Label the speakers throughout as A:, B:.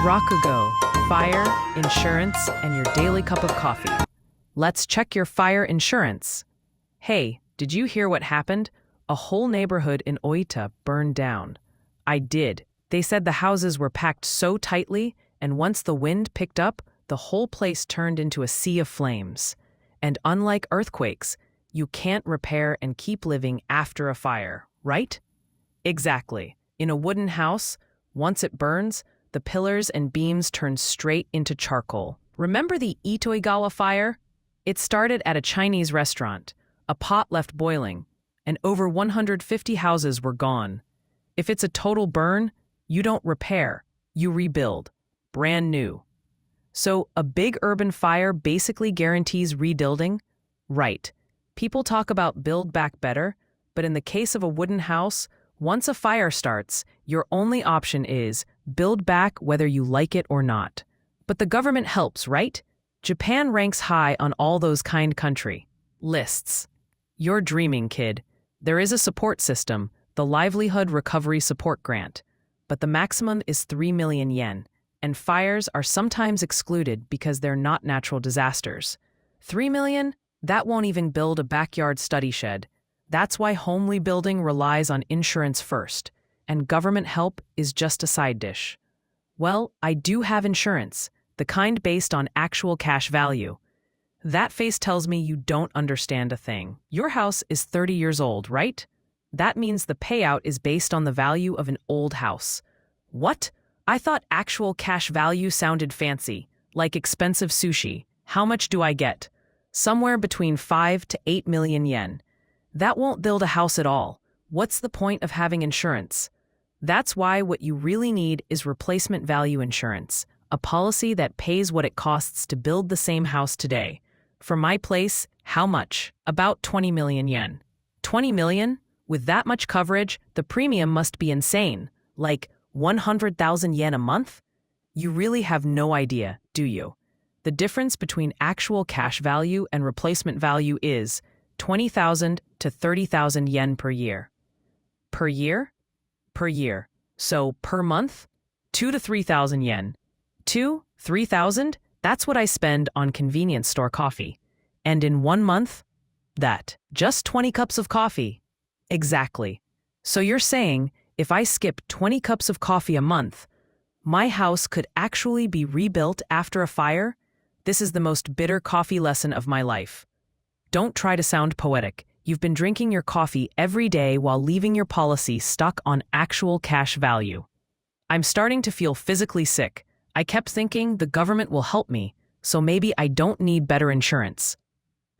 A: Rakugo, fire, insurance, and your daily cup of coffee. Let's check your fire insurance. Hey, did you hear what happened? A whole neighborhood in Ōita burned down. I did. They said the houses were packed so tightly, and once the wind picked up, the whole place turned into a sea of flames. And unlike earthquakes, you can't repair and keep living after a fire, right? Exactly. In a wooden house, once it burns, the pillars and beams turn straight into charcoal. Remember the Ōita fire? It started at a Chinese restaurant. A pot left boiling, and over 150 houses were gone. If it's a total burn, you don't repair, you rebuild. Brand new. So, a big urban fire basically guarantees rebuilding? Right. People talk about build back better, but in the case of a wooden house, once a fire starts, your only option is build back whether you like it or not. But the government helps, right? Japan ranks high on all those kind country lists. You're dreaming, kid. There is a support system, the Livelihood Recovery Support Grant, but the maximum is 3 million yen, and fires are sometimes excluded because they're not natural disasters. 3 million? That won't even build a backyard study shed. That's why home rebuilding relies on insurance first, and government help is just a side dish. Well, I do have insurance, the kind based on actual cash value. That face tells me you don't understand a thing. Your house is 30 years old, right? That means the payout is based on the value of an old house. What? I thought actual cash value sounded fancy, like expensive sushi. How much do I get? Somewhere between 5 to 8 million yen. That won't build a house at all. What's the point of having insurance? That's why what you really need is replacement value insurance, a policy that pays what it costs to build the same house today. For my place, how much? About 20 million yen. 20 million? With that much coverage, the premium must be insane. Like 100,000 yen a month? You really have no idea, do you? The difference between actual cash value and replacement value is 20,000 to 30,000 yen per year. Per year? Per year. So per month? 2 to 3,000 yen. 3,000? That's what I spend on convenience store coffee. And in 1 month? That. Just 20 cups of coffee. Exactly. So you're saying, if I skip 20 cups of coffee a month, my house could actually be rebuilt after a fire? This is the most bitter coffee lesson of my life. Don't try to sound poetic. You've been drinking your coffee every day while leaving your policy stuck on actual cash value. I'm starting to feel physically sick. I kept thinking the government will help me, so maybe I don't need better insurance.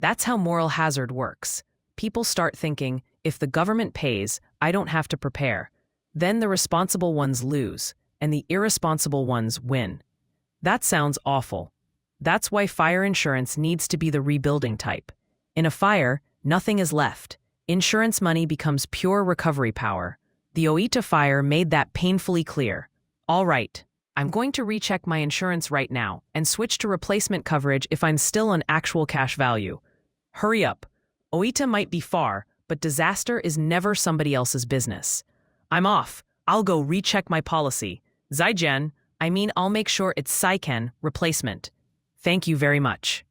A: That's how moral hazard works. People start thinking, if the government pays, I don't have to prepare. Then the responsible ones lose, and the irresponsible ones win. That sounds awful. That's why fire insurance needs to be the rebuilding type. In a fire, nothing is left. Insurance money becomes pure recovery power. The Ōita fire made that painfully clear. All right. I'm going to recheck my insurance right now and switch to replacement coverage if I'm still on actual cash value. Hurry up. Ōita might be far, but disaster is never somebody else's business. I'm off. I'll go recheck my policy. Zaijian, I'll make sure it's Saiken replacement. Thank you very much.